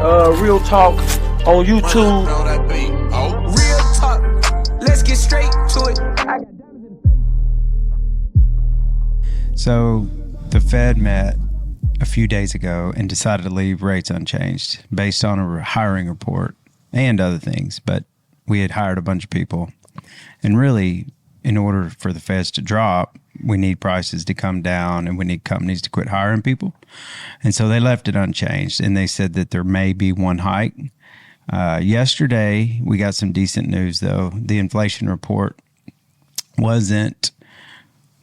Real Talk on YouTube. Real talk. Let's get straight to it. So the Fed met a few days ago and decided to leave rates unchanged based on a hiring report and other things. But we had hired a bunch of people. And really, in order for the Feds to drop, we need prices to come down and we need companies to quit hiring people. And so they left it unchanged. And they said that there may be one hike. Yesterday, we got some decent news, though. The inflation report wasn't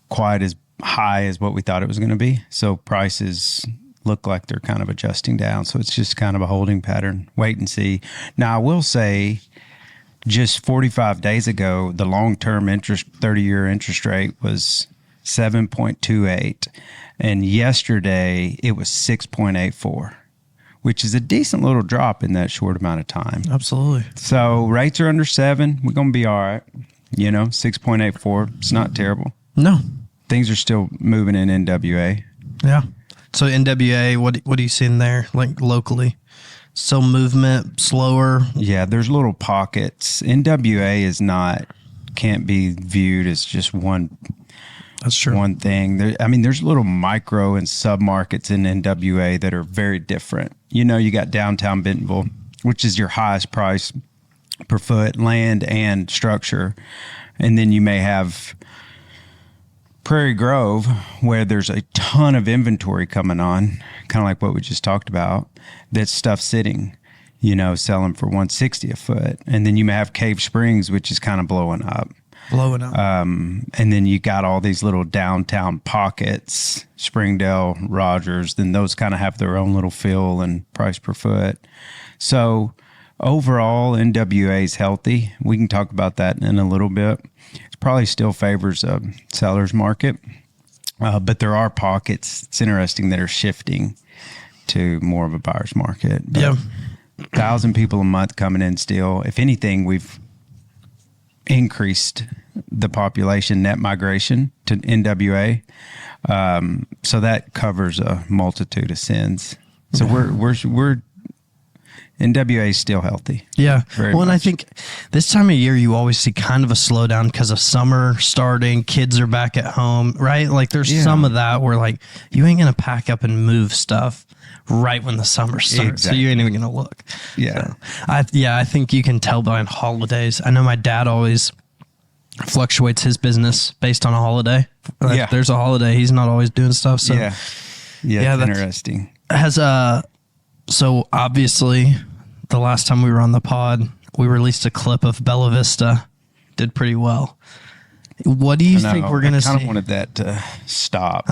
quite as high as what we thought it was going to be. So prices look like they're kind of adjusting down. So it's just kind of a holding pattern. Wait and see. Now, I will say, just 45 days ago, the long-term 30-year interest rate was 7.28. And yesterday, it was 6.84, which is a decent little drop in that short amount of time. Absolutely. So rates are under 7. We're going to be all right. 6.84. It's not terrible. No. Things are still moving in NWA. Yeah. So NWA, what are you seeing there, like locally? So movement, slower? Yeah, there's little pockets. NWA can't be viewed as just one. That's true. One thing. There's little micro and sub-markets in NWA that are very different. You got downtown Bentonville, which is your highest price per foot, land and structure. And then you may have Prairie Grove, where there's a ton of inventory coming on, kind of like what we just talked about, that stuff sitting, selling for $160 a foot. And then you may have Cave Springs, which is kind of blowing up. And then you got all these little downtown pockets, Springdale, Rogers, then those kind of have their own little feel and price per foot. So overall, NWA is healthy. We can talk about that in a little bit. It probably still favors a seller's market, but there are pockets, it's interesting, that are shifting to more of a buyer's market. But yeah. 1,000 people a month coming in still. If anything, we've increased the population net migration to NWA. So that covers a multitude of sins. So we're NWA is still healthy. Yeah. Very well, and much. I think this time of year, you always see kind of a slowdown because of summer starting. Kids are back at home, right? Like there's some of that where like you ain't going to pack up and move stuff right when the summer starts. Exactly. So you ain't even going to look. Yeah. So, I think you can tell by holidays. I know my dad always fluctuates his business based on a holiday. Like, Yeah. there's a holiday, he's not always doing stuff. So Yeah, that's interesting. So obviously, the last time we were on the pod, we released a clip of Bella Vista. Did pretty well. What do you think we're going to see? I kind of wanted that to stop.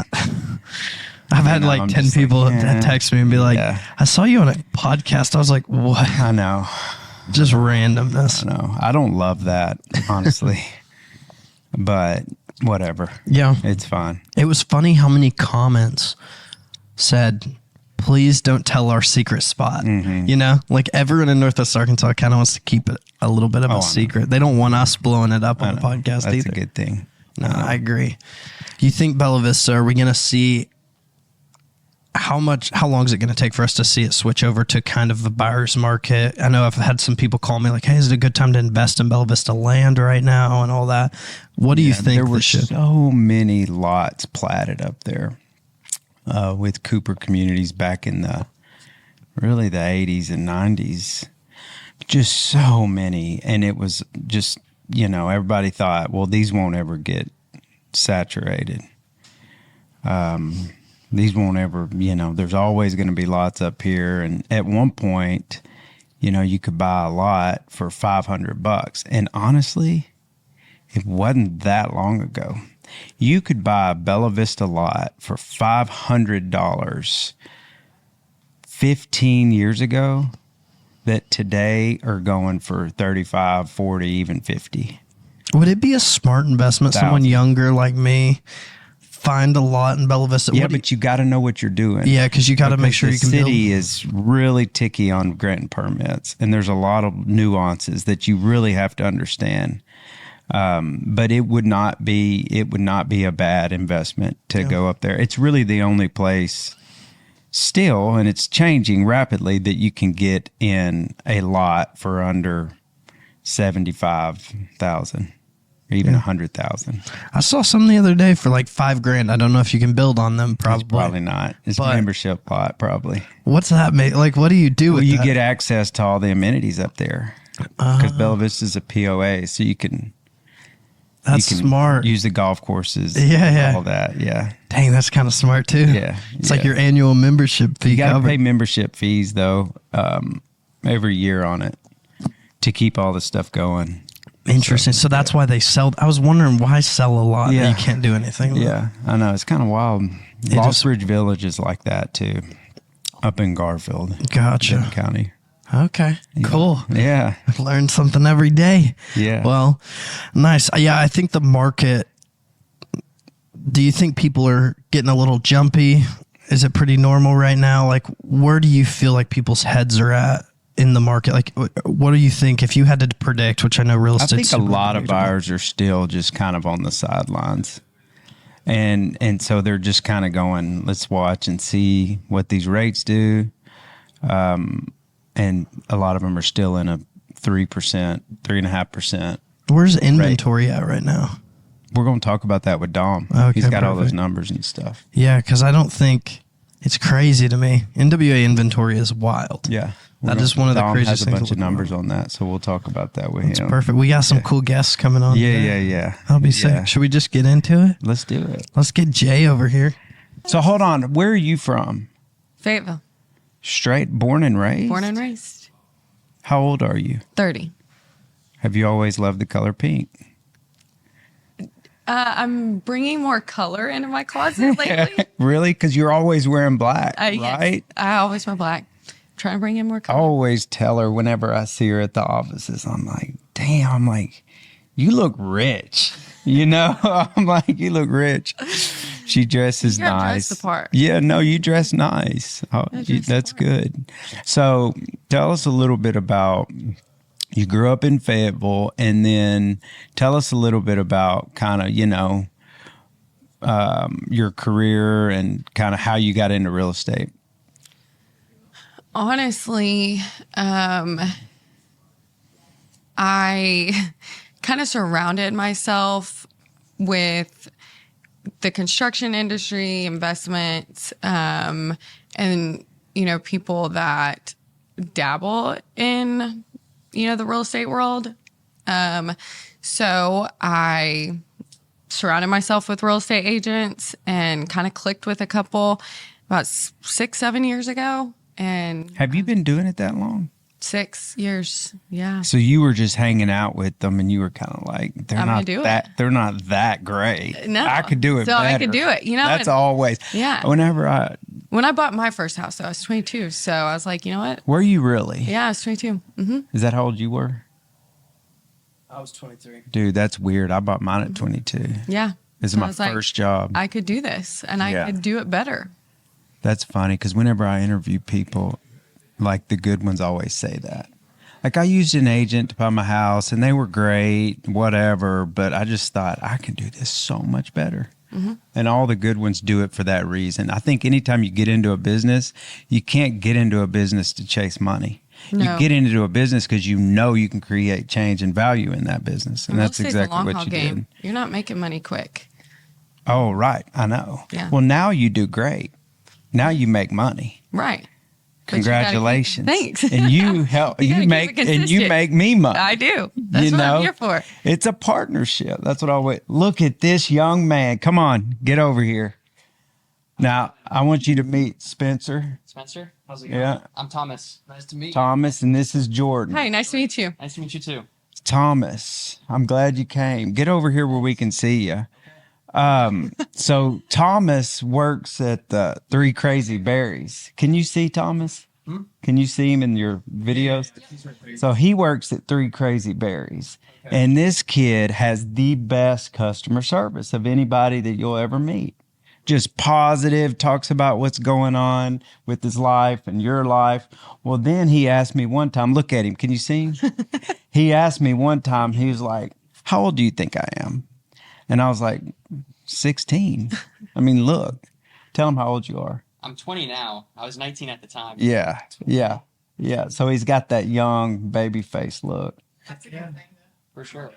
I've had like 10 people text me and be like, I saw you on a podcast. I was like, what? I know. Just randomness. I know. I don't love that, honestly. But whatever. Yeah. It's fine. It was funny how many comments said, please don't tell our secret spot. Mm-hmm. Like everyone in Northwest Arkansas kind of wants to keep it a little bit of a secret. They don't want us blowing it up on the podcast either. That's a good thing. No, I agree. You think Bella Vista, are we going to see how long is it going to take for us to see it switch over to kind of a buyer's market? I know I've had some people call me like, hey, is it a good time to invest in Bella Vista land right now and all that? What do you think? There were so many lots platted up there with Cooper Communities back in the 80s and 90s. Just so many. And it was just, everybody thought, well, these won't ever get saturated. These won't ever, there's always going to be lots up here. And at one point, you could buy a lot for $500. And honestly, it wasn't that long ago. You could buy a Bella Vista lot for $500 15 years ago that today are going for 35, 40, even 50. Would it be a smart investment? Someone younger like me find a lot in Bella Vista. Yeah, but you got to know what you're doing. Yeah, because you got to make sure you can build. The city is really ticky on granting permits, and there's a lot of nuances that you really have to understand. But it would not be a bad investment to go up there. It's really the only place still, and it's changing rapidly, that you can get in a lot for under 75,000 or even 100,000. I saw some the other day for like $5,000. I don't know if you can build on them. Probably not. It's a membership lot, probably. What's that make? Like, what do you do with you that? get access to all the amenities up there because Bella Vista is a POA, so you can. That's smart. Use the golf courses. Yeah. All that. Yeah. Dang, that's kind of smart too. Yeah. It's like your annual membership fee. You got to pay membership fees though, every year on it to keep all the stuff going. Interesting. So that's why they sell. I was wondering why sell a lot that you can't do anything with. Yeah, I know. It's kind of wild. Lost Ridge Village is like that too, up in Garfield. Gotcha. Benton County. Okay, cool. Yeah. I learn something every day. Yeah. Well, nice. Yeah, I think the market, do you think people are getting a little jumpy? Is it pretty normal right now? Like, where do you feel like people's heads are at in the market? Like, what do you think if you had to predict, which I know real estate, I think a lot of buyers are still just kind of on the sidelines. And so they're just kind of going, let's watch and see what these rates do. And a lot of them are still in a 3%, 3.5%. Where's inventory at right now? We're going to talk about that with Dom. Okay, he's got all those numbers and stuff. Yeah, because I don't think it's crazy to me. NWA inventory is wild. Yeah. That is one of the Dom craziest things. has a bunch of numbers on that, so we'll talk about that with him. That's perfect. We got some cool guests coming on. Yeah. That'll be sick. Should we just get into it? Let's do it. Let's get Jay over here. So hold on. Where are you from? Fayetteville. Straight born and raised? Born and raised. How old are you? 30. Have you always loved the color pink? I'm bringing more color into my closet lately. Really? Because you're always wearing black, Yes, right? I always wear black. Trying to bring in more I color. always tell her whenever I see her at the offices, I'm like, damn, I'm like, you look rich. You know, I'm like, you look rich. She dresses You gotta nice. dress the part. Yeah, no, you dress nice. Oh, that's good. So tell us a little bit about, you grew up in Fayetteville, and then tell us a little bit about kind of, your career and kind of how you got into real estate. Honestly, I kind of surrounded myself with the construction industry, investments, and, people that dabble in, the real estate world. So I surrounded myself with real estate agents and kind of clicked with a couple about 6-7 years ago. And have you been doing it that long? 6 years. Yeah. So you were just hanging out with them, and you were kind of like, they're not that great. No, I could do it. So better. I could do it. That's always. Yeah. When I bought my first house, though, I was 22. So I was like, you know what? Were you really? Yeah, I was 22. Mm-hmm. Is that how old you were? I was 23. Dude, that's weird. I bought mine at 22. Yeah. This is my first job. I could do this, and I could do it better. That's funny because whenever I interview people, like the good ones always say that. Like I used an agent to buy my house and they were great, whatever, but I just thought I can do this so much better. Mm-hmm. And all the good ones do it for that reason. I think anytime you get into a business, you can't get into a business to chase money. No. You get into a business because you can create change and value in that business. And that's exactly what you did. You're not making money quick. Oh, right. I know. Yeah. Well, now you do great. Now you make money. Right. Congratulations. Thanks. And you help you make me money. I do. That's what I'm here for. It's a partnership. That's what I always look at this young man. Come on, get over here. Now, I want you to meet Spencer. Spencer, how's it going? Yeah. I'm Thomas. Nice to meet you. Thomas, and this is Jordan. Hi, nice to meet you. Nice to meet you too. Thomas, I'm glad you came. Get over here where we can see you. So Thomas works at the Three Crazy Berries. Can you see Thomas? Can you see him in your videos? So he works at Three Crazy Berries. Okay. And this kid has the best customer service of anybody that you'll ever meet. Just positive, talks about what's going on with his life and your life. Well, then he asked me one time, look at him. Can you see him? He asked me one time, he was like, how old do you think I am? And I was like, 16. I mean, look, tell him how old you are. I'm 20 now. I was 19 at the time. Yeah. Yeah. Yeah. So he's got that young baby face look. For sure.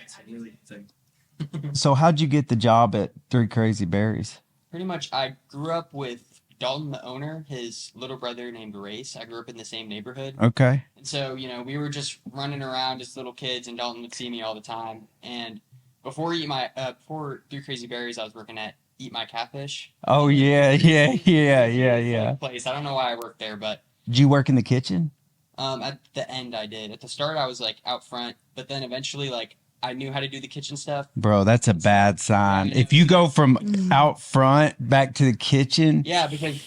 So how'd you get the job at Three Crazy Berries? Pretty much, I grew up with Dalton, the owner, his little brother named Race. I grew up in the same neighborhood. Okay. And so, we were just running around as little kids, and Dalton would see me all the time. And before Three Crazy Berries, I was working at Eat My Catfish. Oh yeah. Place. I don't know why I worked there, but Did you work in the kitchen? at the end I did. At the start, I was like out front, but then eventually, like, I knew how to do the kitchen stuff. Bro, that's a bad sign. If you go from out front back to the kitchen, Yeah, because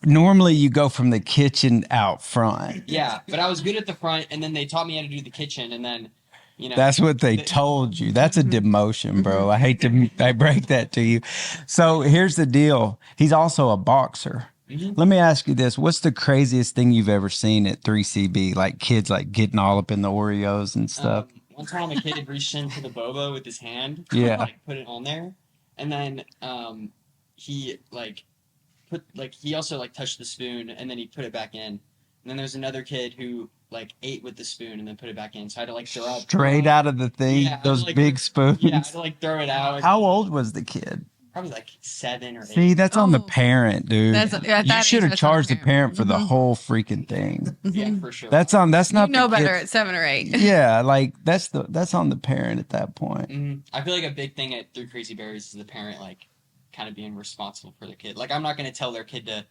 normally you go from the kitchen out front. yeah, but I was good at the front, and then they taught me how to do the kitchen, and then That's what they told you. That's a demotion, bro. I break that to you. So here's the deal. He's also a boxer. Let me ask you this. What's the craziest thing you've ever seen at 3CB? Like kids like getting all up in the Oreos and stuff. One time a kid had reached into the boba with his hand, Yeah. like put it on there, and then he he also like touched the spoon, and then he put it back in. And then there's another kid who like ate with the spoon and then put it back in. So I had to like throw out Straight out of the thing, Yeah, I those was like- big spoons. Yeah, I had to like throw it out. How old was the kid? Probably like 7 or 8. See, that's on the Oh. parent, dude. That's- at You that should age, have that's on the charged the parent. parent for the whole freaking thing. Yeah, for sure. That's not You know the better kid- at 7 or 8. Yeah, like that's on the parent at that point. I feel like a big thing at Three Crazy Berries is the parent like kind of being responsible for their kid. Like I'm not going to tell their kid to,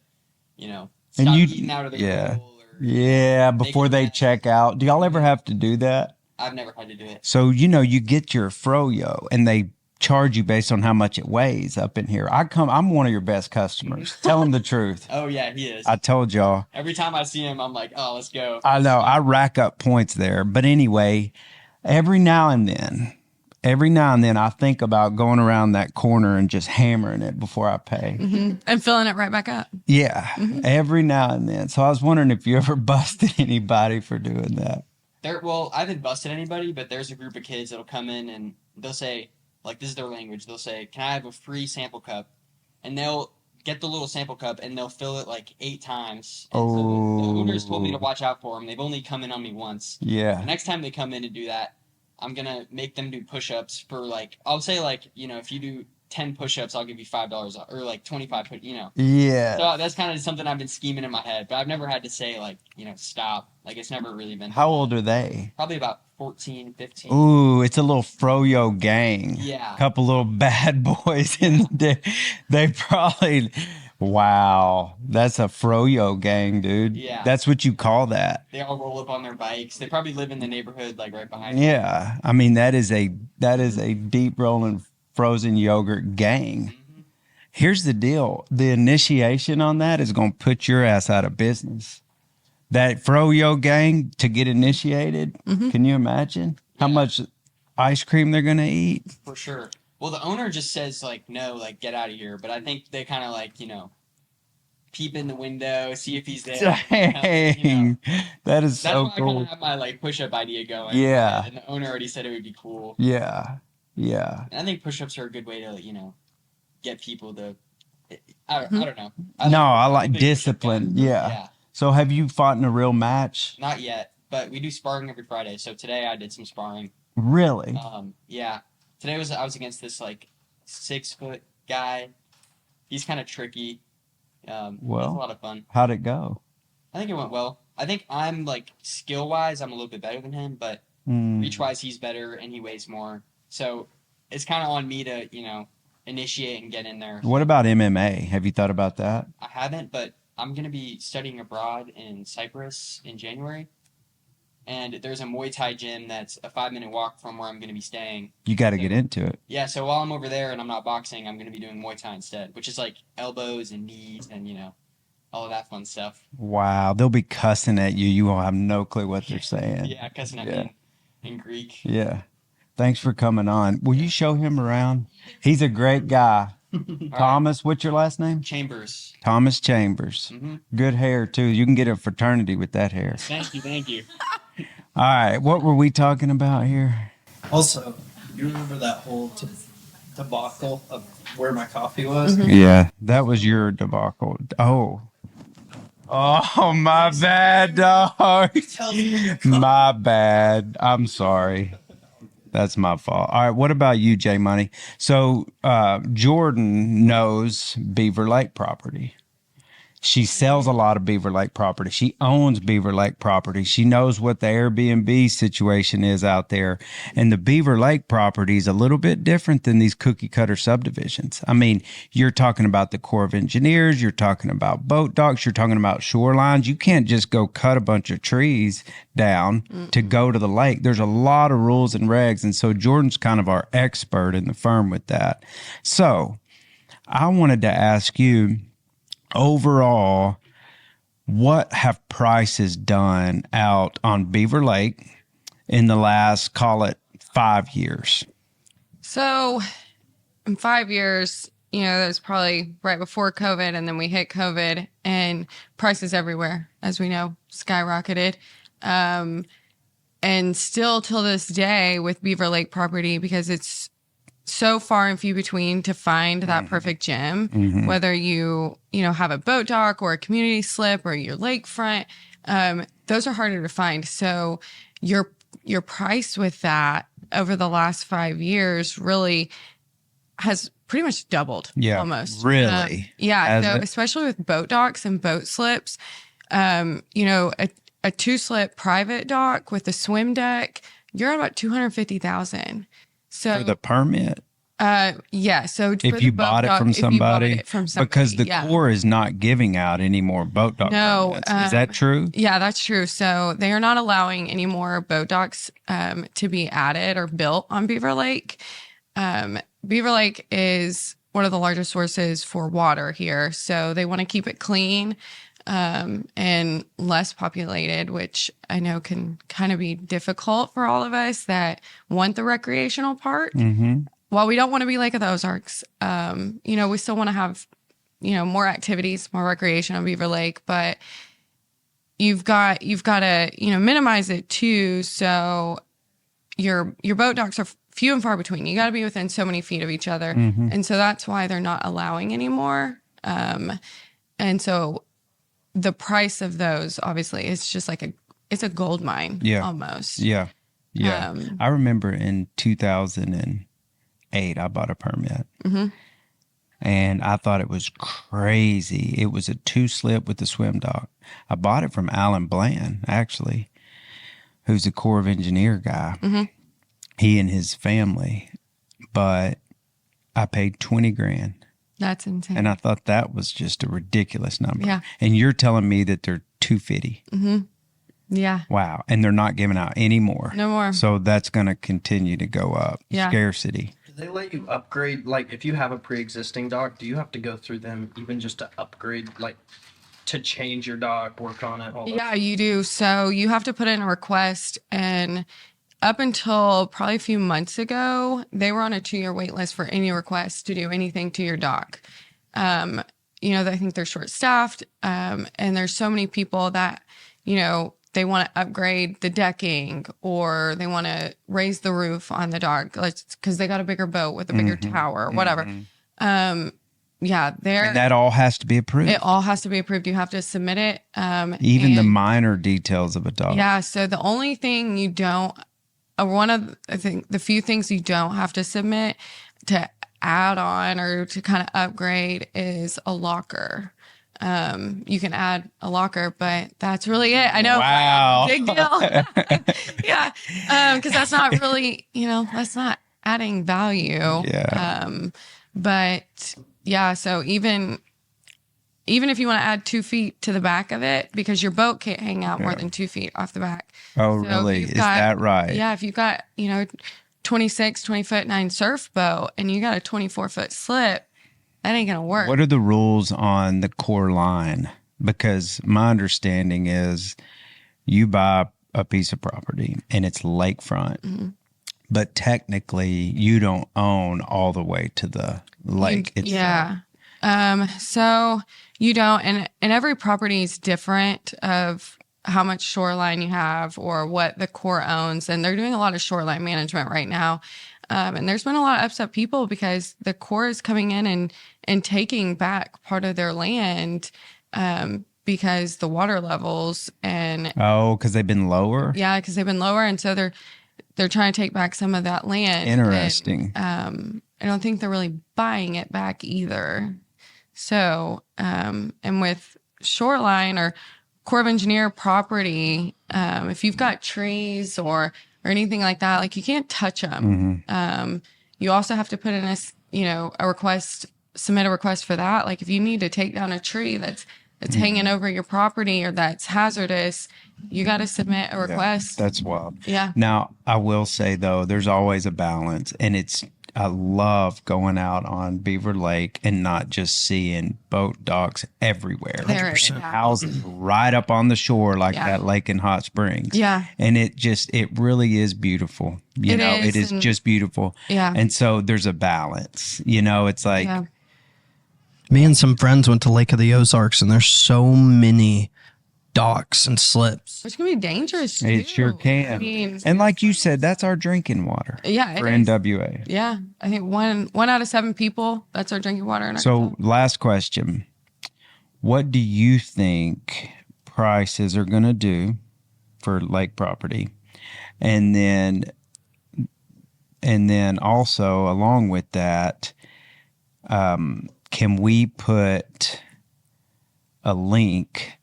stop eating out of their bowl. Yeah, before they check out. Do y'all ever have to do that? I've never had to do it. So, you get your froyo and they charge you based on how much it weighs up in here. I'm one of your best customers. Tell them the truth. Oh yeah, he is. I told y'all. Every time I see him, I'm like, oh, let's go. I know. I rack up points there. But anyway, every now and then I think about going around that corner and just hammering it before I pay. And filling it right back up. Yeah, every now and then. So I was wondering if you ever busted anybody for doing that. I haven't busted anybody, but there's a group of kids that'll come in and they'll say, like, this is their language. They'll say, can I have a free sample cup? And they'll get the little sample cup and they'll fill it like 8 times. And so the owners told me to watch out for them. They've only come in on me once. Yeah. The next time they come in to do that, I'm going to make them do push-ups for like, I'll say like, if you do 10 push-ups, I'll give you $5 or like 25, Yeah. So that's kind of something I've been scheming in my head, but I've never had to say like, stop. Like it's never really been. How old are they? Probably about 14, 15. Ooh, it's a little froyo gang. Yeah. Couple little bad boys in the day. They probably, wow, that's a froyo gang, dude. Yeah. That's what you call that. They all roll up on their bikes. They probably live in the neighborhood like right behind me. Yeah. I mean, that is a deep rolling frozen yogurt gang. Here's the deal. The initiation on that is going to put your ass out of business. That froyo gang to get initiated, can you imagine how much ice cream they're going to eat? For sure. Well, the owner just says like, no, like get out of here. But I think they kind of like, peep in the window, see if he's there. Dang. That is That's so why I kind cool. of have my like push-up idea going. Yeah. And the owner already said it would be cool. Yeah. Yeah. And I think push-ups are a good way to, get people to. I don't know. I like big discipline. push-up guy. Yeah. So have you fought in a real match? Not yet, but we do sparring every Friday. So today I did some sparring. Really? Yeah. Today I was against this like 6-foot guy. He's kind of tricky. It was a lot of fun. How'd it go? I think it went well. I think I'm like skill-wise, I'm a little bit better than him, but reach-wise, he's better and he weighs more. So it's kind of on me to, initiate and get in there. What about MMA? Have you thought about that? I haven't, but I'm going to be studying abroad in Cyprus in January. And there's a Muay Thai gym that's a 5-minute walk from where I'm going to be staying. You got to get into it. Yeah, so while I'm over there and I'm not boxing, I'm going to be doing Muay Thai instead, which is like elbows and knees and, all of that fun stuff. Wow. They'll be cussing at you. You will have no clue what they're saying. Yeah, cussing at me in Greek. Yeah. Thanks for coming on. Will you show him around? He's a great guy. Thomas, what's your last name? Chambers. Thomas Chambers. Good hair, too. You can get a fraternity with that hair. Thank you. All right. What were we talking about here? Also, you remember that whole debacle of where my coffee was? Yeah, that was your debacle. Oh, Oh, my bad, dog. My bad. I'm sorry. That's my fault. All right. What about you, J Money? So Jordan knows Beaver Lake property. She sells a lot of Beaver Lake property. She owns Beaver Lake property. She knows what the Airbnb situation is out there. And the Beaver Lake property is a little bit different than these cookie cutter subdivisions. I mean, you're talking about the Corps of Engineers. You're talking about boat docks. You're talking about shorelines. You can't just go cut a bunch of trees down to go to the lake. There's a lot of rules and regs. And so Jordan's kind of our expert in the firm with that. So I wanted to ask you, overall, what have prices done out on Beaver Lake in the last, call it, 5 years? So in 5 years, that was probably right before COVID, and then we hit COVID, and prices everywhere, as we know, skyrocketed. And still till this day with Beaver Lake property, because it's so far and few between to find that perfect gym, whether you have a boat dock or a community slip or your lakefront, those are harder to find. So your price with that over the last 5 years really has pretty much doubled. Yeah, almost. really. So especially with boat docks and boat slips, a 2-slip private dock with a swim deck, you're at about $250,000. So for the permit? Yeah. So if you bought it from somebody, because the Corps is not giving out any more boat dock permits. Is that true? Yeah, that's true. So they are not allowing any more boat docks to be added or built on Beaver Lake. Beaver Lake is one of the largest sources for water here. So they want to keep it clean and less populated, which I know can kind of be difficult for all of us that want the recreational part. While we don't want to be like the Ozarks, we still want to have, more activities, more recreation on Beaver Lake, but you've got to, minimize it too. So your boat docks are few and far between. You got to be within so many feet of each other. And so that's why they're not allowing anymore. And so the price of those, obviously, it's just like it's a gold mine almost. Yeah. I remember in 2008, I bought a permit. And I thought it was crazy. It was a 2-slip with a swim dock. I bought it from Alan Bland, actually, who's a Corps of Engineer guy. He and his family. But I paid $20,000. That's insane. And I thought that was just a ridiculous number. Yeah. And you're telling me that they're $250. Yeah. Wow. And they're not giving out any more. No more. So that's going to continue to go up. Yeah. Scarcity. Do they let you upgrade? Like, if you have a pre-existing dock, do you have to go through them even just to upgrade, like, to change your dock, work on it? Yeah, you do. So you have to put in a request, and up until probably a few months ago, they were on a 2-year wait list for any request to do anything to your dock. I think they're short-staffed, and there's so many people that, they want to upgrade the decking or they want to raise the roof on the dock because they got a bigger boat with a bigger tower or whatever. And that all has to be approved. It all has to be approved. You have to submit it. Even the minor details of a dock. Yeah. So the only thing you don't, I think the few things you don't have to submit to add on or to kind of upgrade is a locker. You can add a locker, but that's really it. I know. Wow. Big deal. Yeah. Cause that's not really, that's not adding value. Yeah. But yeah, so even if you want to add 2 feet to the back of it, because your boat can't hang out more than 2 feet off the back. Oh, So really? Is that right? Yeah. If you've got, 20-foot-9 surf boat and you got a 24-foot slip, that ain't going to work. What are the rules on the core line? Because my understanding is you buy a piece of property and it's lakefront, but technically you don't own all the way to the lake itself. Yeah. So you don't, and every property is different of how much shoreline you have or what the Corps owns. And they're doing a lot of shoreline management right now. And there's been a lot of upset people because the Corps is coming in and taking back part of their land because the water levels and because they've been lower. yeah, because they've been lower, and so they're trying to take back some of that land. Interesting. And, I don't think they're really buying it back either. So, and with shoreline or Corps of Engineer property, if you've got trees or anything like that, like you can't touch them. You also have to put in a request, submit a request for that. Like if you need to take down a tree that's hanging over your property or that's hazardous, you got to submit a request. That's wild. Yeah. Now, I will say though, there's always a balance, and I love going out on Beaver Lake and not just seeing boat docks everywhere. There it is. Houses right up on the shore like that lake in Hot Springs. Yeah. And it really is beautiful. It is just beautiful. Yeah. And so there's a balance. It's like Me and some friends went to Lake of the Ozarks, and there's so many docks and slips. Which can be dangerous too. it sure can. I mean, and like you said, that's our drinking water. Yeah, it For is. NWA. Yeah. I think one out of 7 people, that's our drinking water. In So Arkansas. last question. What do you think prices are going to do for lake property? And then also along with that, can we put a link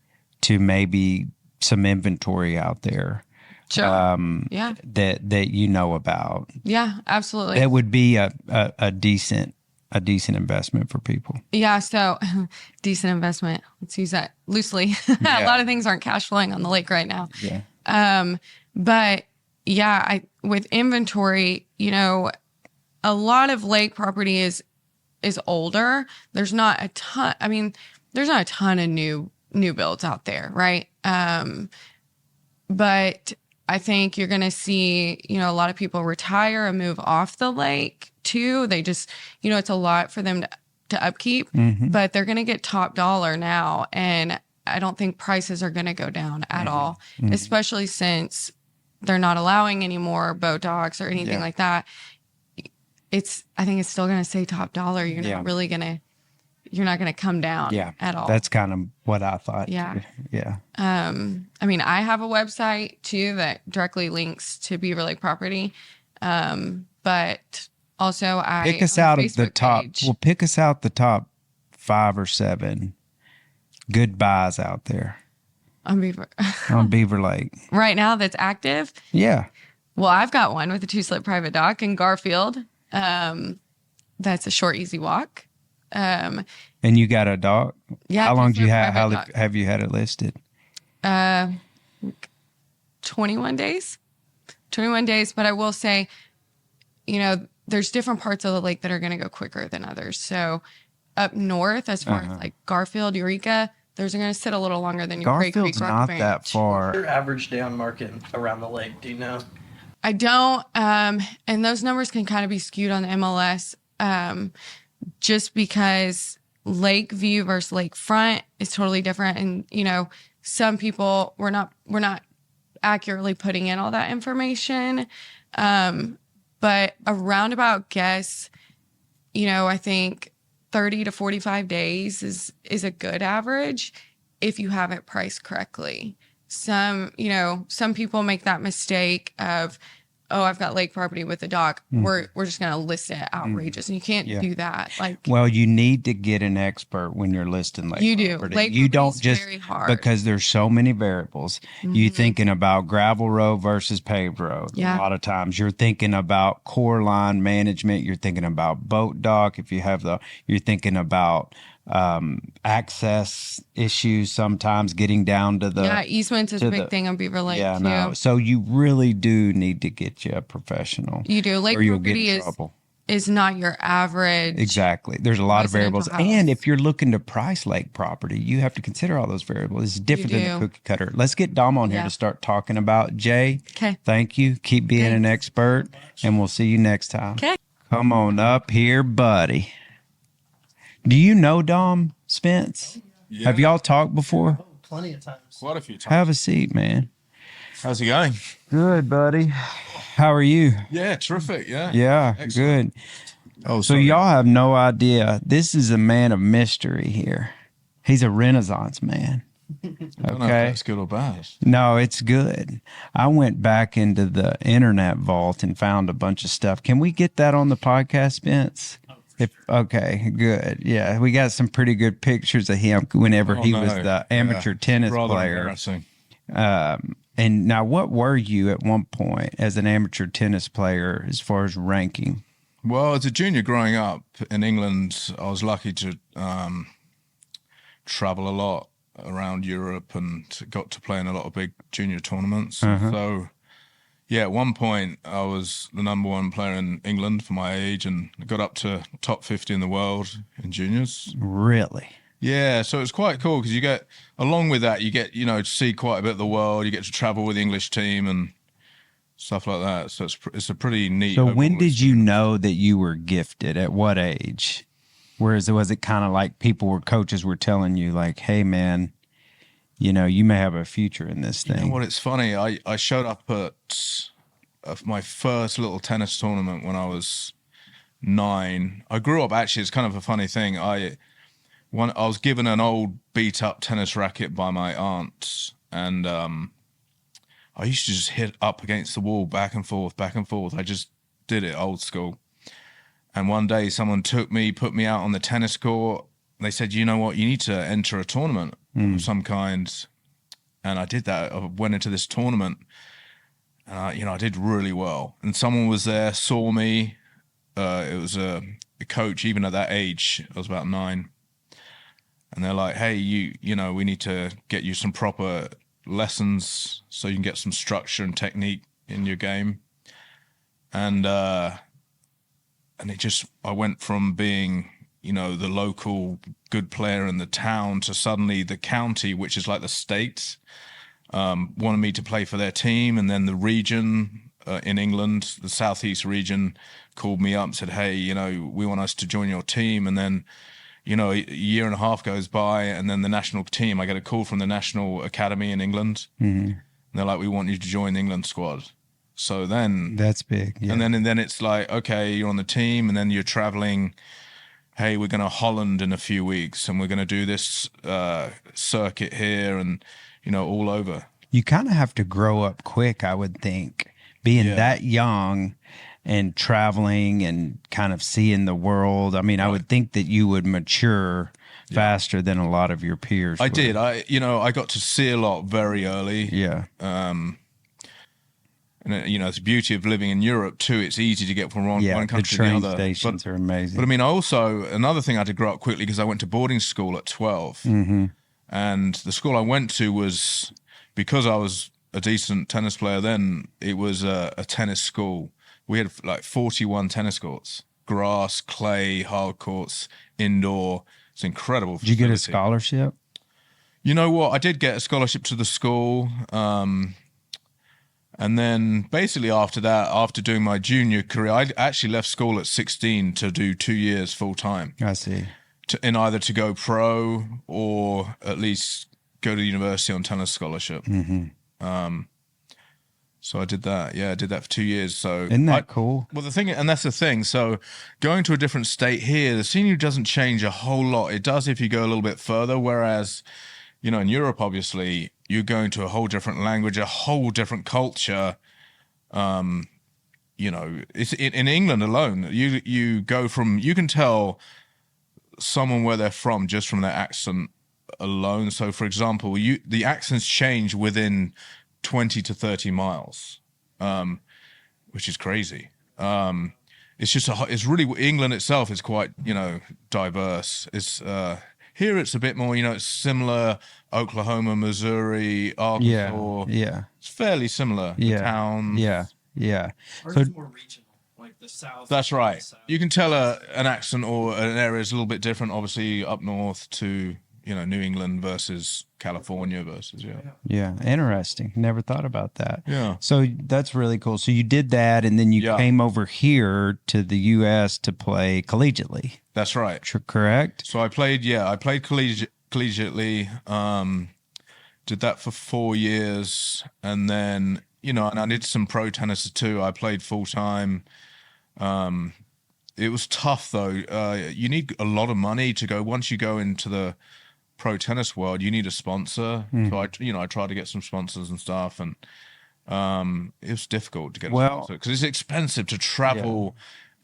to maybe some inventory out there Sure. Yeah. that you know about? Yeah, absolutely. That would be a decent investment for people. Yeah, so decent investment. Let's use that loosely. A lot of things aren't cash flowing on the lake right now. Yeah. But yeah, with inventory, a lot of lake property is older. There's not a ton. I mean, there's not a ton of new builds out there, right? But I think you're going to see, a lot of people retire and move off the lake too. They just, it's a lot for them to upkeep, but they're going to get top dollar now. And I don't think prices are going to go down at all, especially since they're not allowing any more boat docks or anything like that. I think it's still going to say top dollar. You're not really you're not going to come down at all. That's kind of what I thought. Yeah. Yeah. I mean, I have a website too that directly links to Beaver Lake property. But also pick us out of the top. Well, pick us out the top 5 or 7 good buys out there on Beaver on Beaver Lake right now that's active. Yeah. Well, I've got one with a 2-slip private dock in Garfield. That's a short, easy walk. And you got a dock? Yeah. How long do you have? How dock. have you had it listed? 21 days. 21 days. But I will say, there's different parts of the lake that are going to go quicker than others. So up north, as far as like Garfield, Eureka, those are going to sit a little longer than your Gray Creek, Garfield's Rock not Branch. that far. Your average day on market around the lake, do you know? I don't. And those numbers can kind of be skewed on the MLS. Just because Lakeview versus Lakefront is totally different. And, some people we're not accurately putting in all that information. But a roundabout guess, I think 30 to 45 days is a good average if you have it priced correctly. Some people make that mistake of, I've got lake property with a dock. We're just going to list it outrageous. And you can't do that. Well, you need to get an expert when you're listing lake you do. property. Lake You don't property's just, very hard. because there's so many variables. You thinking about gravel road versus paved road. Yeah. A lot of times you're thinking about core line management. You're thinking about boat dock. You're thinking about access issues sometimes getting down to the easements is a big thing on Beaver Lake too. no. So you really do need to get you a professional. You do. Lake or you'll get property in trouble. is not your average. Exactly. There's a lot of variables. residential house. And if you're looking to price lake property, you have to consider all those variables. It's different than the do. cookie cutter. Let's get Dom on here to start talking about Jay. Okay. Thank you. Keep being an expert, and we'll see you next time. Okay. Come on up here, buddy. Do you know Dom Spence? Yeah. Have y'all talked before? Plenty of times. Quite a few times. Have a seat, man. How's it going? Good, buddy. How are you? Yeah, terrific. Yeah. Yeah, Excellent. good. Oh, So y'all have no idea. This is a man of mystery here. He's a Renaissance man. I don't know if Okay. that's good or bad. No, it's good. I went back into the internet vault and found a bunch of stuff. Can we get that on the podcast, Vince? Okay, good. Yeah, we got some pretty good pictures of him whenever he was the amateur tennis Rather player. embarrassing. And now, what were you at one point as an amateur tennis player as far as ranking? Well, as a junior growing up in England, I was lucky to travel a lot around Europe and got to play in a lot of big junior tournaments. So, yeah, at one point I was the number one player in England for my age and got up to top 50 in the world in juniors. Really? Yeah, so it's quite cool because you get, along with that, you get, to see quite a bit of the world. You get to travel with the English team and stuff like that. So it's a pretty neat. So when overall did you experience. know that you were gifted? At what age? Whereas was it kind of like coaches were telling you like, hey man, you may have a future in this thing. You know what? It's funny. I showed up at my first little tennis tournament when I was 9. I grew up, actually, it's kind of a funny thing. I was given an old beat up tennis racket by my aunt, and I used to just hit up against the wall back and forth, back and forth. I just did it old school. And one day someone put me out on the tennis court. They said, you know what, you need to enter a tournament of some kind. And I did that. I went into this tournament and I did really well. And someone was there, saw me. It was a coach, even at that age, I was about 9. And they're like, hey, we need to get you some proper lessons so you can get some structure and technique in your game. And I went from being, the local good player in the town to suddenly the county, which is like the state, wanted me to play for their team. And then the region in England, the southeast region, called me up and said, hey, we want us to join your team. And then, a year and a half goes by, and then the national team, I get a call from the National Academy in England. Mm-hmm. And they're like, we want you to join the England squad. So then that's big. Yeah. And then it's like, okay, you're on the team, and then you're traveling. Hey, we're going to Holland in a few weeks, and we're going to do this circuit here, and all over. You kind of have to grow up quick, I would think, being that young and traveling and kind of seeing the world. I mean, right. I would think that you would mature faster than a lot of your peers. I did. I got to see a lot very early. Yeah. And it's the beauty of living in Europe too. It's easy to get from one country to the other. The train stations are amazing. But I mean, another thing I had to grow up quickly because I went to boarding school at 12. Mm-hmm. And the school I went to was, because I was a decent tennis player then, it was a tennis school. We had like 41 tennis courts, grass, clay, hard courts, indoor. It's incredible. Did you get a scholarship? You know what? I did get a scholarship to the school. And then basically after that, after doing my junior career, I actually left school at 16 to do 2 years full time. I see. In either to go pro or at least go to university on tennis scholarship. Mm-hmm. So I did that. Yeah, I did that for 2 years. So isn't that cool? Well, that's the thing. So going to a different state here, the scenery doesn't change a whole lot. It does if you go a little bit further. Whereas, in Europe, obviously, you're going to a whole different language, a whole different culture. It's in England alone. You can tell someone where they're from just from their accent alone. So, for example, the accents change within 20 to 30 miles, which is crazy. It's really, England itself is quite, diverse. It's here it's a bit more, it's similar. Oklahoma, Missouri, Arkansas. Yeah. It's fairly similar. Yeah. The towns. Yeah. Ours is more regional, like the South. That's right. South. You can tell an accent or an area is a little bit different, obviously, up north to, New England versus California versus, Yeah, interesting. Never thought about that. Yeah. So that's really cool. So you did that, and then you came over here to the U.S. to play collegiately. That's right. Correct? So I played collegiately. Did that for 4 years, and then, and I did some pro tennis too. I played full time. It was tough though. You need a lot of money to go. Once you go into the pro tennis world, you need a sponsor. So I tried to get some sponsors and stuff, and it was difficult to get a sponsor because it's expensive to travel.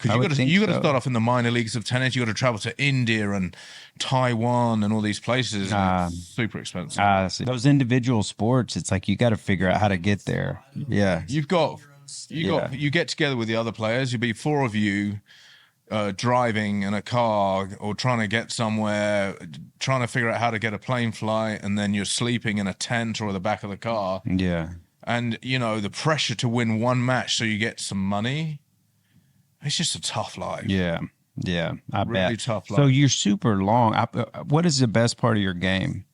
Because you got to start off in the minor leagues of tennis. You got to travel to India and Taiwan and all these places. And it's super expensive. Those individual sports, it's like you got to figure out how to get there. Yeah, You get together with the other players. You'll be 4 of you driving in a car or trying to get somewhere, trying to figure out how to get a plane flight, and then you're sleeping in a tent or the back of the car. Yeah. And, the pressure to win one match so you get some money, it's just a tough life. Yeah. Yeah. I Really bet. tough life. So you're super long. What is the best part of your game?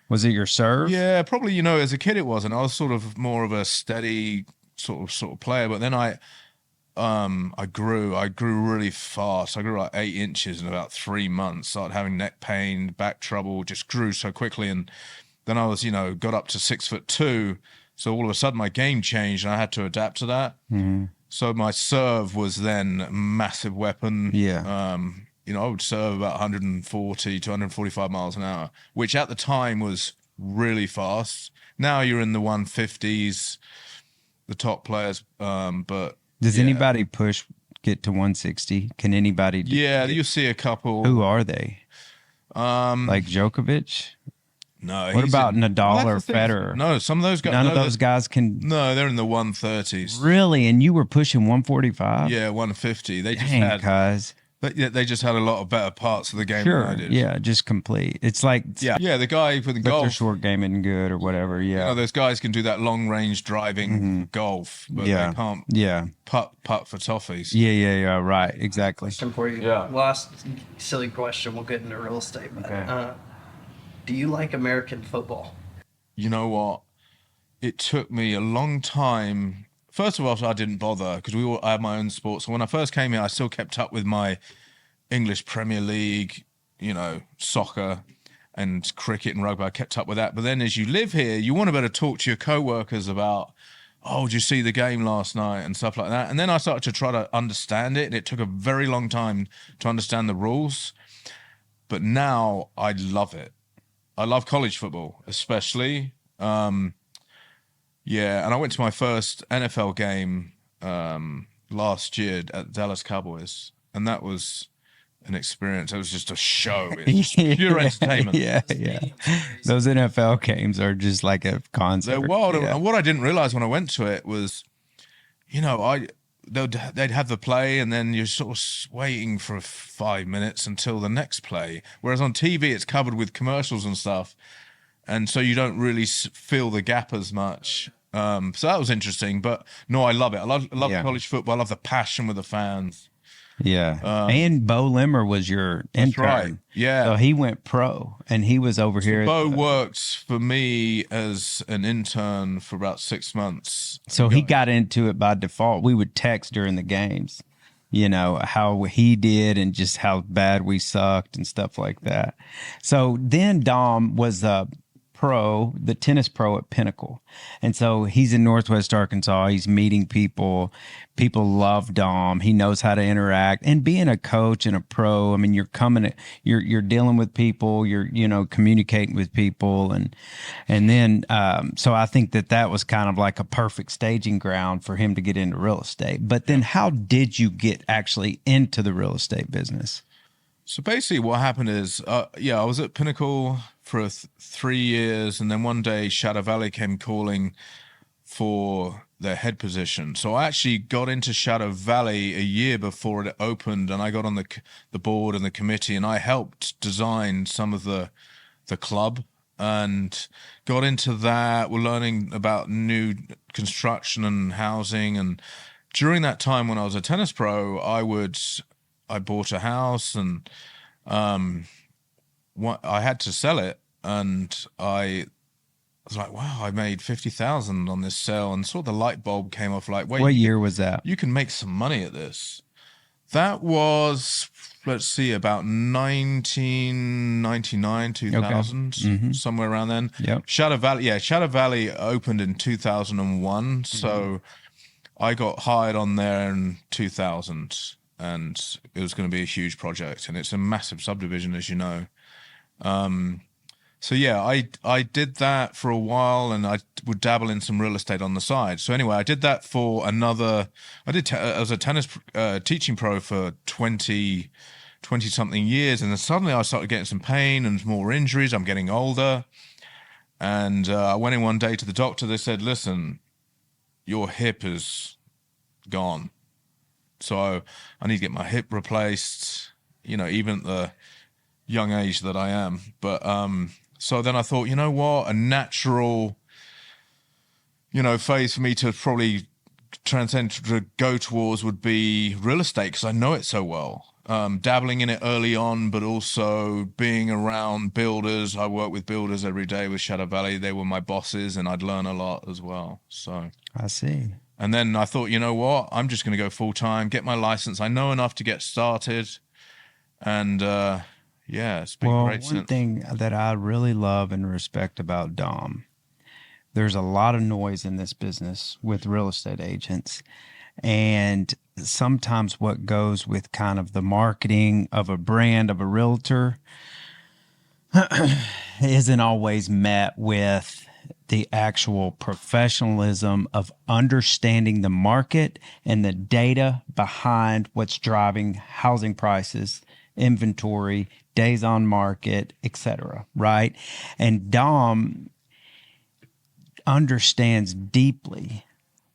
Was it your serve? Yeah, probably, as a kid it wasn't. I was sort of more of a steady sort of player, but then I grew really fast. I grew like 8 inches in about 3 months, started having neck pain, back trouble, just grew so quickly. And then I was, got up to 6'2". So all of a sudden my game changed and I had to adapt to that. Mm-hmm. So my serve was then a massive weapon. Yeah. I would serve about 140 to 145 miles an hour, which at the time was really fast. Now you're in the 150s, the top players. But does anybody get to 160? Can anybody? You see a couple. Who are they? Like Djokovic? No. What about Nadal or Federer? No, some of those guys. None of those guys can. No, they're in the 130s. Really? And you were pushing 145? Yeah, 150. They just had a lot of better parts of the game than I did. Yeah, just complete. It's like the guy for the golf. Their short game isn't good or whatever. Yeah, those guys can do that long range driving golf, but they can't. Putt for toffees. Yeah. Right, exactly. Question for you. Yeah. Last silly question. We'll get into real estate. But, Okay. do you like American football? You know what? It took me a long time. First of all, I didn't bother because I had my own sports. So when I first came here, I still kept up with my English Premier League, soccer and cricket and rugby. I kept up with that. But then as you live here, you want to be able to talk to your co-workers about, did you see the game last night and stuff like that? And then I started to try to understand it. And it took a very long time to understand the rules. But now I love it. I love college football, especially. And I went to my first NFL game last year at Dallas Cowboys, and that was an experience. It was just a show. It's pure entertainment. Yeah. Those NFL games are just like a concert. They're wild. Yeah. And what I didn't realize when I went to it was, they'd have the play, and then you're sort of waiting for 5 minutes until the next play. Whereas on TV, it's covered with commercials and stuff. And so you don't really feel the gap as much. So that was interesting. But no, I love it. I love college football. I love the passion with the fans. Yeah. And Bo Limmer was your intern. That's right. Yeah. So he went pro, and he was over here. Bo worked for me as an intern for about 6 months. So he got into it by default. We would text during the games, how he did and just how bad we sucked and stuff like that. So then Dom was the tennis pro at Pinnacle. And so he's in Northwest Arkansas. He's meeting people. People love Dom. He knows how to interact. And being a coach and a pro, I mean, you're dealing with people, you're, communicating with people. And then, so I think that was kind of like a perfect staging ground for him to get into real estate. But then how did you get actually into the real estate business? So basically what happened is, I was at Pinnacle for 3 years, and then one day Shadow Valley came calling for their head position. So I actually got into Shadow Valley a year before it opened, and I got on the board and the committee, and I helped design some of the club and got into that. We're learning about new construction and housing, and during that time when I was a tennis pro, I bought a house, and I had to sell it, and I was like, wow, I made 50,000 on this sale, and sort of the light bulb came off. Like, wait, what year was that? You can make some money at this. That was, let's see, about 1999, 2000, somewhere around then. Yep. Shadow Valley opened in 2001, so I got hired on there in 2000. And it was going to be a huge project, and it's a massive subdivision, as you know. So yeah, I did that for a while, and I would dabble in some real estate on the side. So anyway, I did that for another. I was a tennis teaching pro for 20 something years, and then suddenly I started getting some pain and more injuries. I'm getting older, and I went in one day to the doctor. They said, "Listen, your hip is gone, so I need to get my hip replaced." You know, even at the young age that I am, but so then I thought, you know what, a natural, phase for me to probably transcend to go towards would be real estate, because I know it so well. Dabbling in it early on, but also being around builders. I work with builders every day with Shadow Valley. They were my bosses, and I'd learn a lot as well. So I see. And then I thought, you know what, I'm just going to go full time, get my license. I know enough to get started, and yeah, it's been great. One thing that I really love and respect about Dom, there's a lot of noise in this business with real estate agents. And sometimes what goes with kind of the marketing of a brand of a realtor isn't always met with the actual professionalism of understanding the market and the data behind what's driving housing prices, inventory, days on market, etc. Right? And Dom understands deeply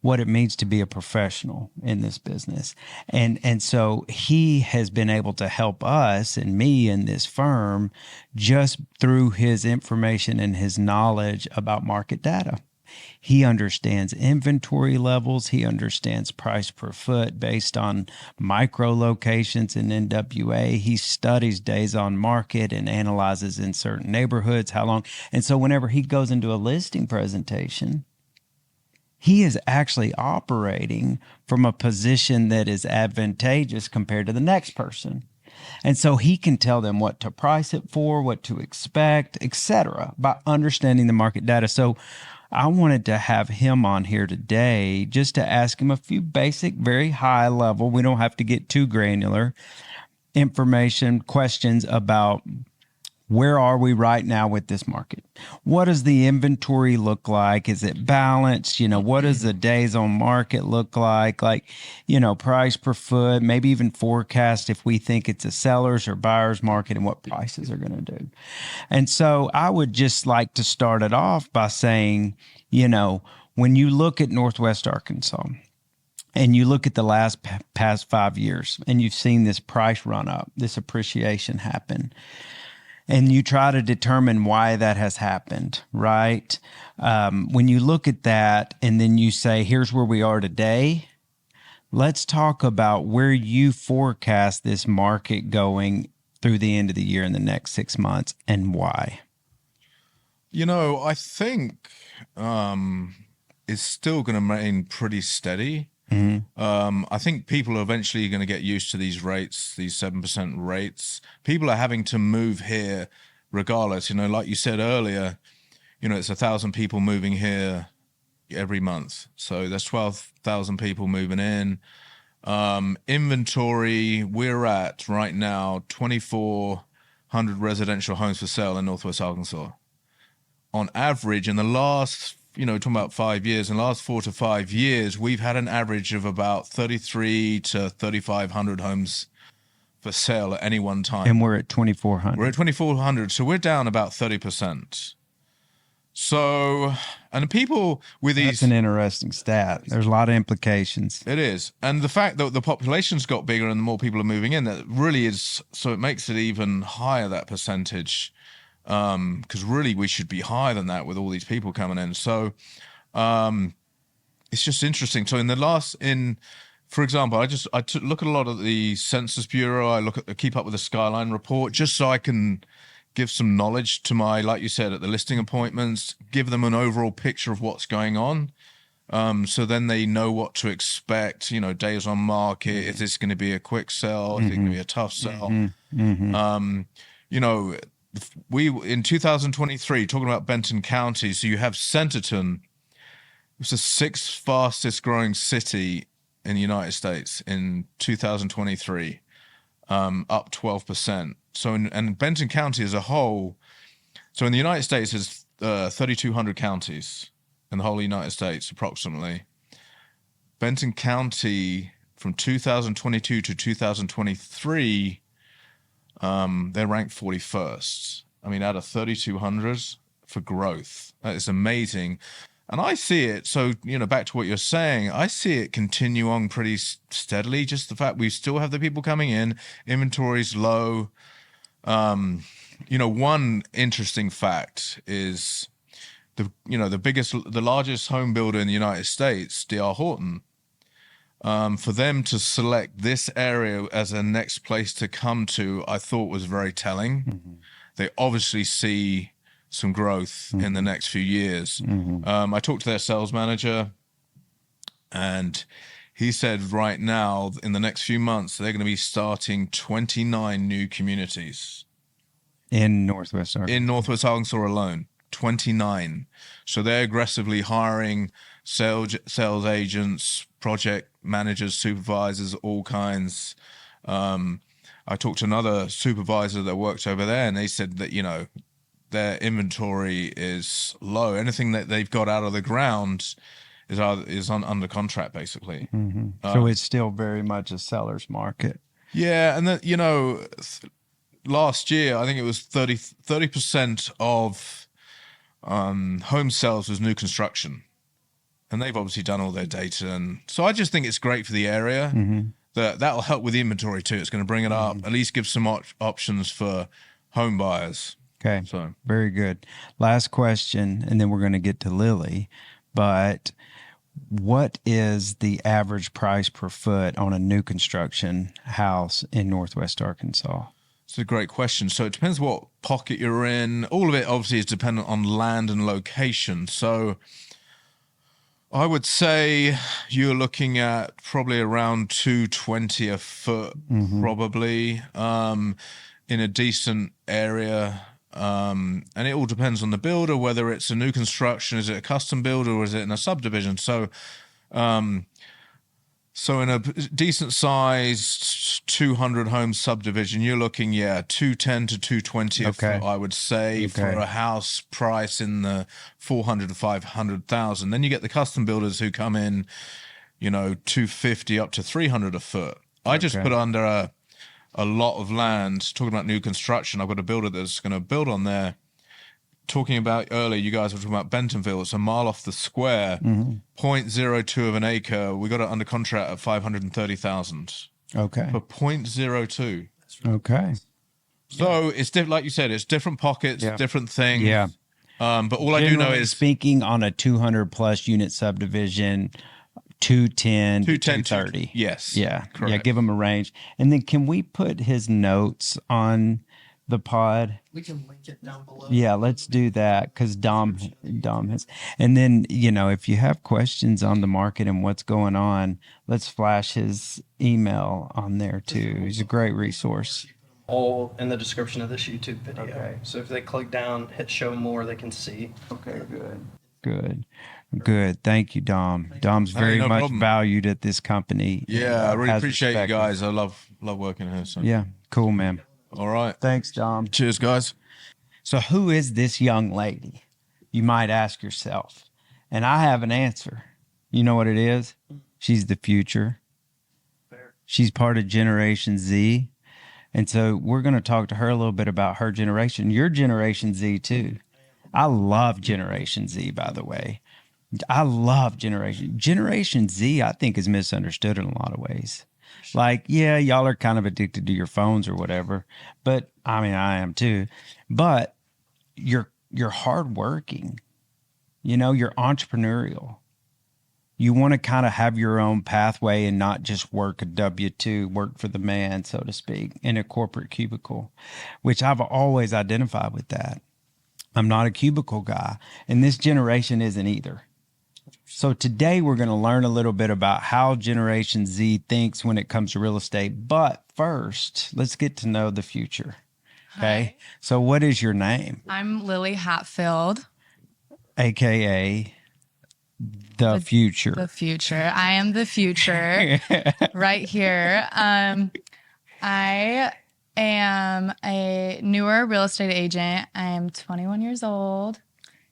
what it means to be a professional in this business. And so he has been able to help us and me in this firm just through his information and his knowledge about market data. He understands inventory levels. He understands price per foot based on micro locations in NWA. He studies days on market and analyzes in certain neighborhoods how long. And so whenever he goes into a listing presentation, he is actually operating from a position that is advantageous compared to the next person. And so he can tell them what to price it for, what to expect, etc., by understanding the market data. So I wanted to have him on here today just to ask him a few basic, very high level, we don't have to get too granular, information, questions about where are we right now with this market? What does the inventory look like? Is it balanced? What does the days on market look like? Price per foot, maybe even forecast if we think it's a seller's or buyer's market and what prices are going to do. And so I would just like to start it off by saying, when you look at Northwest Arkansas, and you look at the past 5 years, and you've seen this price run up, this appreciation happen, and you try to determine why that has happened, right? When you look at that and then you say, here's where we are today, let's talk about where you forecast this market going through the end of the year in the next 6 months and why. I think it's still going to remain pretty steady. Mm-hmm. I think people are eventually going to get used to these rates, these 7% rates. People are having to move here regardless. Like you said earlier, it's 1,000 people moving here every month. So there's 12,000 people moving in. Inventory, we're at right now 2,400 residential homes for sale in Northwest Arkansas. On average, in the last talking about 5 years, in the last 4 to 5 years, we've had an average of about 33 to 3,500 homes for sale at any one time. And we're at 2,400. We're at 2,400, so we're down about 30%. So, and people with these... That's an interesting stat. There's a lot of implications. It is. And the fact that the population's got bigger and the more people are moving in, that really is... So it makes it even higher, that percentage. Because really we should be higher than that with all these people coming in. So it's just interesting. So for example, I look at a lot of the Census Bureau. I keep up with the Skyline report just so I can give some knowledge to like you said, at the listing appointments, give them an overall picture of what's going on. So then they know what to expect, days on market. Is this going to be a quick sell? Is it going to be a tough sell? We in 2023 talking about Benton County. So you have Centerton. It's the 6th fastest growing city in the United States in 2023, up 12%. So and Benton County as a whole, So in the United States, there's 3,200 counties in the whole United States, approximately. Benton County, from 2022 to 2023, they're ranked 41st. I mean, out of 3,200 for growth. That is amazing. And I see it, so, back to what you're saying, I see it continue on pretty steadily. Just the fact we still have the people coming in, inventory's low. One interesting fact is the largest home builder in the United States, D.R. Horton, for them to select this area as a next place to come to, I thought was very telling. Mm-hmm. They obviously see some growth in the next few years. Mm-hmm. I talked to their sales manager, and he said right now, in the next few months, they're going to be starting 29 new communities. In Northwest Arkansas. In Northwest Arkansas alone, 29. So they're aggressively hiring sales agents, project managers, supervisors, all kinds. I talked to another supervisor that worked over there, and they said that, their inventory is low. Anything that they've got out of the ground is under contract, basically. Mm-hmm. So it's still very much a seller's market. Yeah, and then, last year, I think it was 30% of home sales was new construction. And they've obviously done all their data. And so I just think it's great for the area. Mm-hmm. That'll help with the inventory too. It's going to bring it up, at least give some options for home buyers. Okay, so very good. Last question, and then we're going to get to Lily. But what is the average price per foot on a new construction house in Northwest Arkansas? It's a great question. So it depends what pocket you're in. All of it obviously is dependent on land and location. So I would say you're looking at probably around $220 a foot, probably, in a decent area. And it all depends on the builder, whether it's a new construction, is it a custom builder, or is it in a subdivision? So in a decent sized 200 home subdivision, you're looking, 210 to 220 a foot, I would say, for a house price in the 400 to 500,000. Then you get the custom builders who come in, 250 up to 300 a foot. I just put under a lot of land, talking about new construction. I've got a builder that's going to build on there. Talking about earlier, you guys were talking about Bentonville. It's a mile off the square, 0.02 of an acre. We got it under contract at 530,000. Okay. For 0.02. Okay. So it's like you said, it's different pockets, different things. Yeah. But all I do know is, speaking on a 200 plus unit subdivision, 210 to 230. Yes. Yeah. Correct. Yeah. Give him a range. And then can we put his notes on the pod? We can link it down below. Yeah, let's do that, because Dom has. And then, if you have questions on the market and what's going on, let's flash his email on there too. He's a great resource. All in the description of this YouTube video. Okay. So if they click down, hit show more, they can see. Okay, good. Thank you, Dom. Dom's very much problem. Valued at this company. I really Has appreciate respect. you guys. I love working here. So. Yeah, cool, man. All right. Thanks, Dom. Cheers, guys. So who is this young lady? You might ask yourself. And I have an answer. You know what it is? She's the future. Fair. She's part of Generation Z. And so we're going to talk to her a little bit about her generation. Your Generation Z, too. I love Generation Z, by the way. I love Generation Z, I think, is misunderstood in a lot of ways. Like, y'all are kind of addicted to your phones or whatever, but I mean, I am too. But you're hardworking, you're entrepreneurial. You want to kind of have your own pathway and not just work a W-2, work for the man, so to speak, in a corporate cubicle, which I've always identified with that. I'm not a cubicle guy, and this generation isn't either. So today we're going to learn a little bit about how Generation Z thinks when it comes to real estate. But first, let's get to know the future. Okay. Hi. So what is your name? I'm Lily Hatfield. AKA the future. The future. I am the future right here. I am a newer real estate agent. I am 21 years old,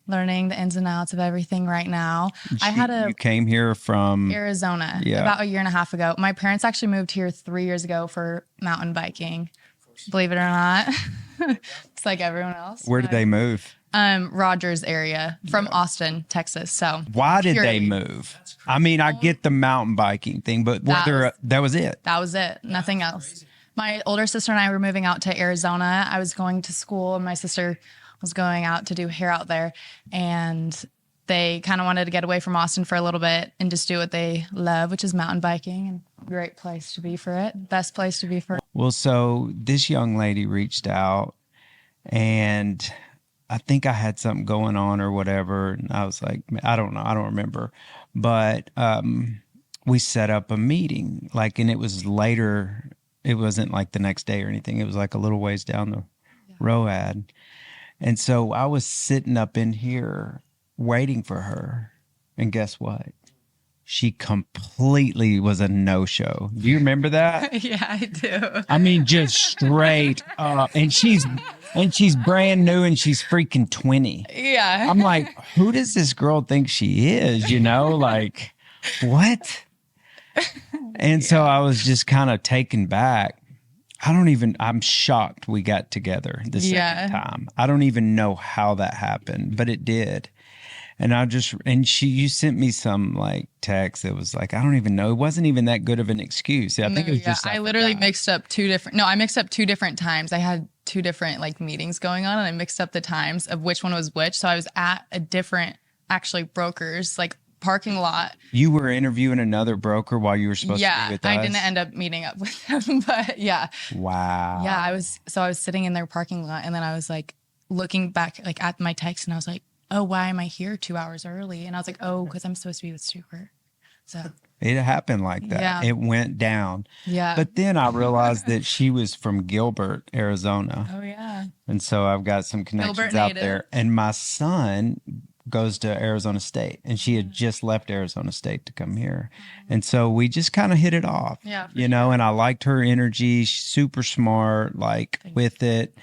learning the ins and outs of everything right now. You came here from Arizona Yeah. about a year and a half ago. My parents actually moved here 3 years ago for mountain biking. Believe it or not. It's like everyone else. Where did they move? Rogers area from Austin, Texas. So Why did they purely- move? I mean, I get the mountain biking thing, but that was it. That was it. Nothing else. My older sister and I were moving out to Arizona. I was going to school, and my sister was going out to do hair out there. And they kind of wanted to get away from Austin for a little bit and just do what they love, which is mountain biking. And great place to be for it. Best place to be for it. Well, so this young lady reached out, and I think I had something going on or whatever. And I was like, I don't know. I don't remember. But we set up a meeting, and it was later. It wasn't like the next day or anything. It was like a little ways down the road. And so I was sitting up in here waiting for her. And guess what? She completely was a no-show. Do you remember that? Yeah, I do. I mean, just straight up. And she's brand new, and she's freaking 20. Yeah. I'm like, who does this girl think she is? Like, what? And so I was just kind of taken back. I'm shocked we got together the second time. I don't even know how that happened, but it did. And you sent me some text that was like, I don't even know. It wasn't even that good of an excuse. I think it was just, I literally mixed up two different times. I had two different meetings going on, and I mixed up the times of which one was which. So I was at a different brokers, parking lot. You were interviewing another broker while you were supposed to be with us? I didn't end up meeting up with them, but yeah. Wow. Yeah, I was sitting in their parking lot, and then I was looking back at my text, and I was like, oh, why am I here 2 hours early? And I was like, oh, because I'm supposed to be with Stuart. So it happened like that. Yeah. It went down. Yeah. But then I realized that she was from Gilbert, Arizona. Oh yeah. And so I've got some connections Gilbert out native. there. And my son goes to Arizona State, and she had just left Arizona State to come here. And so we just kind of hit it off. Yeah. And I liked her energy. She's super smart, with it,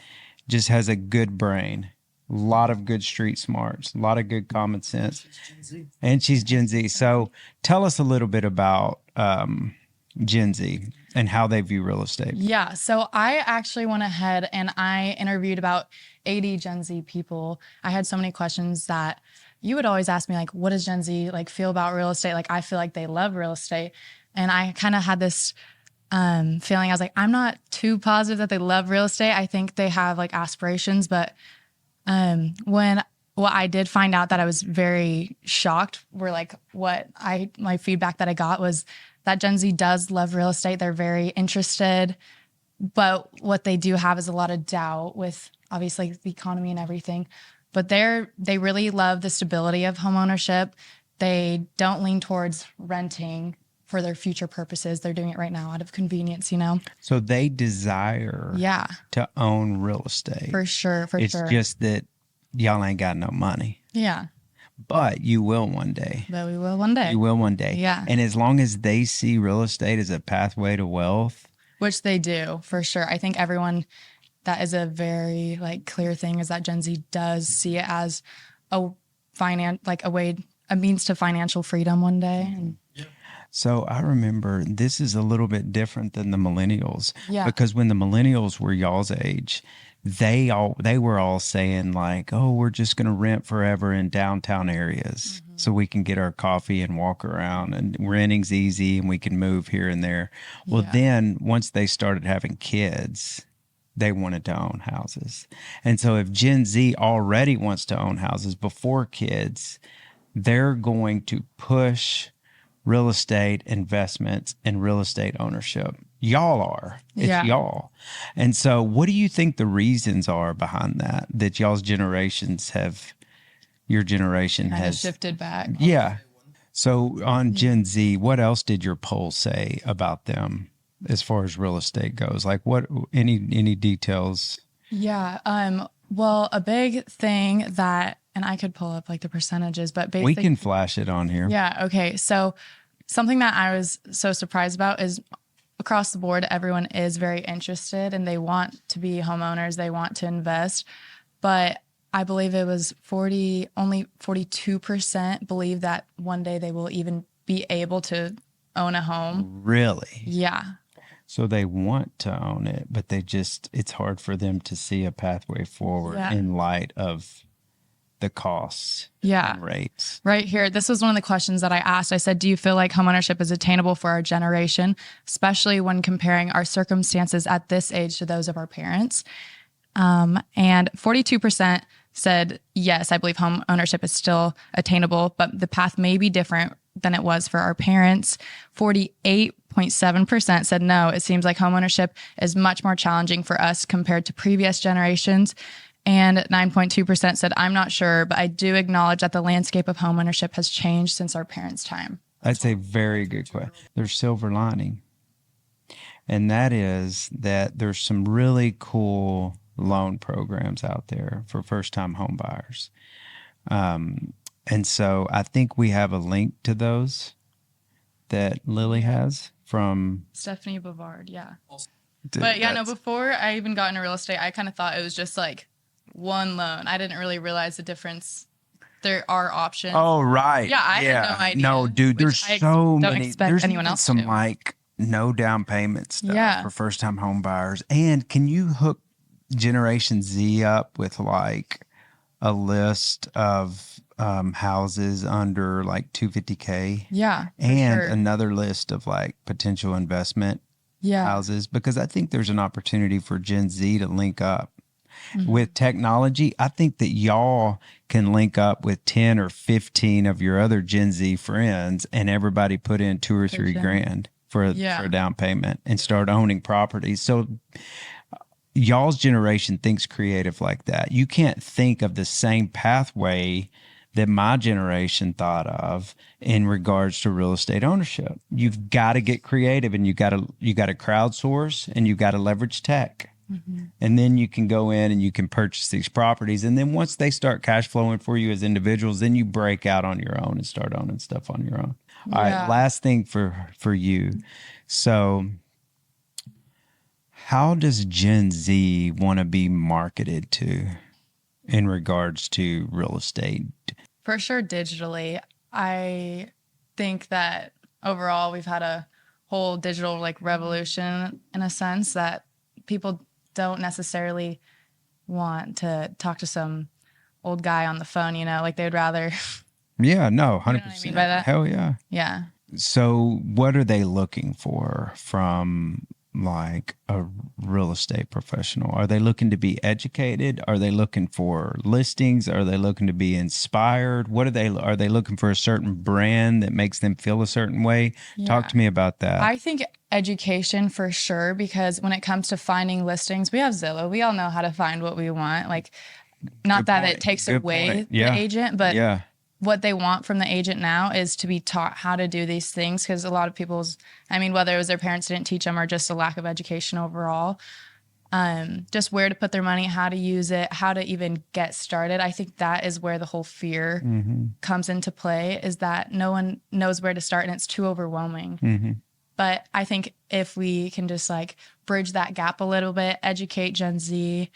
just has a good brain. A lot of good street smarts, a lot of good common sense. And she's Gen Z. So tell us a little bit about Gen Z and how they view real estate. Yeah. So I actually went ahead and I interviewed about 80 Gen Z people. I had so many questions that you would always ask me, what does Gen Z feel about real estate? I feel like they love real estate. And I kind of had this feeling. I was like, I'm not too positive that they love real estate. I think they have aspirations, but what I did find out that I was very shocked were my feedback that I got was that Gen Z does love real estate. They're very interested, but what they do have is a lot of doubt with obviously the economy and everything. But they really love the stability of home ownership. They don't lean towards renting for their future purposes. They're doing it right now out of convenience, So they desire to own real estate. For sure. It's just that y'all ain't got no money. Yeah. But you will one day. But we will one day. You will one day. Yeah. And as long as they see real estate as a pathway to wealth. Which they do, for sure. I think everyone, that is a very clear thing, is that Gen Z does see it as a means to financial freedom one day. And so I remember this is a little bit different than the millennials. Yeah. Because when the millennials were y'all's age, they were all saying oh, we're just going to rent forever in downtown areas so we can get our coffee and walk around, and renting's easy and we can move here and there. Well, then once they started having kids, they wanted to own houses. And so if Gen Z already wants to own houses before kids, they're going to push real estate investments and real estate ownership. Y'all are. It's y'all. And so what do you think the reasons are behind that your generation has shifted back? Yeah. So on Gen Z, what else did your poll say about them as far as real estate goes? What, any details? Yeah. Well, a big thing that, and I could pull up the percentages, but basically we can flash it on here. Yeah. Okay. So something that I was so surprised about is across the board, everyone is very interested and they want to be homeowners. They want to invest. But I believe it was only 42% believe that one day they will even be able to own a home. Really? Yeah. So they want to own it, but it's hard for them to see a pathway forward in light of the costs and rates. Right here. This was one of the questions that I asked. I said, do you feel like homeownership is attainable for our generation, especially when comparing our circumstances at this age to those of our parents? And 42% said, yes, I believe home ownership is still attainable, but the path may be different than it was for our parents. 48.7% said, no, it seems like home ownership is much more challenging for us compared to previous generations. And 9.2% said, I'm not sure, but I do acknowledge that the landscape of home ownership has changed since our parents' time. That's a very good question. There's silver lining. And that is that there's some really cool loan programs out there for first-time home buyers. And so I think we have a link to those that Lily has from Stephanie Bavard, yeah. But yeah, no, before I even got into real estate, I kind of thought it was just like one loan. I didn't really realize the difference. There are options. Oh, right. Yeah, I had no idea. No, dude, there's so many. Don't expect There's anyone even else some to. like no down payment stuff for first-time home buyers. And can you hook Generation Z up with like a list of houses under like $250K? Yeah, and another list of like potential investment houses, because I think there's an opportunity for Gen Z to link up with technology. I think that y'all can link up with 10 or 15 of your other Gen Z friends and everybody put in $2 or $3 grand for a down payment and start owning properties. So y'all's generation thinks creative like that. You can't think of the same pathway that my generation thought of in regards to real estate ownership. You've got to get creative, and you got to crowdsource, and you got to leverage tech. And then you can go in and you can purchase these properties. And then once they start cash flowing for you as individuals, then you break out on your own and start owning stuff on your own. All right, last thing for you. So how does Gen Z want to be marketed to in regards to real estate? For sure, digitally. I think that overall we've had a whole digital like revolution in a sense that people don't necessarily want to talk to some old guy on the phone, you know, like they would rather. Yeah, no, 100%. You know what I mean by that? Hell yeah. Yeah. So what are they looking for from like a real estate professional? Are they looking to be educated? Are they looking for listings? Are they looking to be inspired? Are they looking for a certain brand that makes them feel a certain way? Yeah. Talk to me about that. I think education for sure, because when it comes to finding listings, we have Zillow. We all know how to find what we want. Like, not that it takes away the agent, but what they want from the agent now is to be taught how to do these things, because a lot of whether it was their parents didn't teach them or just a lack of education overall, just where to put their money, how to use it, how to even get started. I think that is where the whole fear comes into play, is that no one knows where to start and it's too overwhelming. But I think if we can just like bridge that gap a little bit, educate Gen Z,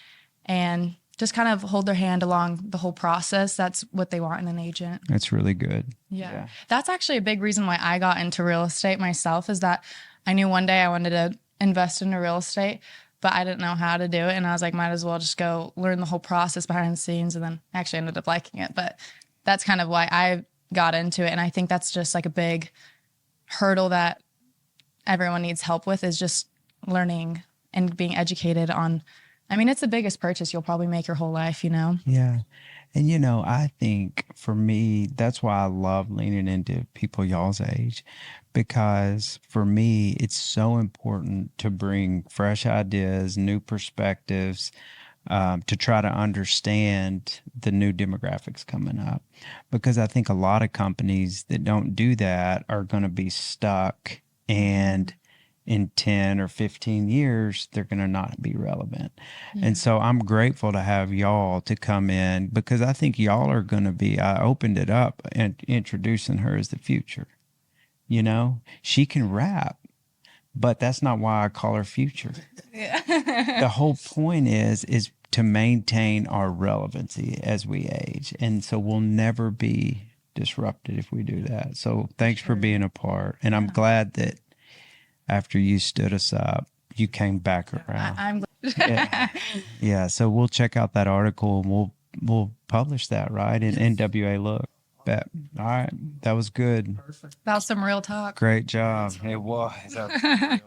and just kind of hold their hand along the whole process, that's what they want in an agent. That's really good. Yeah. That's actually a big reason why I got into real estate myself, is that I knew one day I wanted to invest into real estate, but I didn't know how to do it. And I was like, might as well just go learn the whole process behind the scenes. And then I actually ended up liking it. But that's kind of why I got into it. And I think that's just like a big hurdle that everyone needs help with, is just learning and being educated on. I mean, it's the biggest purchase you'll probably make your whole life, you know? Yeah. And, you know, I think for me, that's why I love leaning into people y'all's age, because for me, it's so important to bring fresh ideas, new perspectives, to try to understand the new demographics coming up. Because I think a lot of companies that don't do that are going to be stuck, and in 10 or 15 years, they're going to not be relevant. And so I'm grateful to have y'all to come in, because I think y'all are going to be, I opened it up and introducing her as the future. You know, she can rap, but that's not why I call her future. The whole point is to maintain our relevancy as we age. And so we'll never be disrupted if we do that. So thanks for being a part. And I'm glad that after you stood us up, you came back around. I'm Yeah. So we'll check out that article and we'll publish that, right? In NWA Look. Bet. All right. That was good. That was some real talk. Great job. It was. That was real.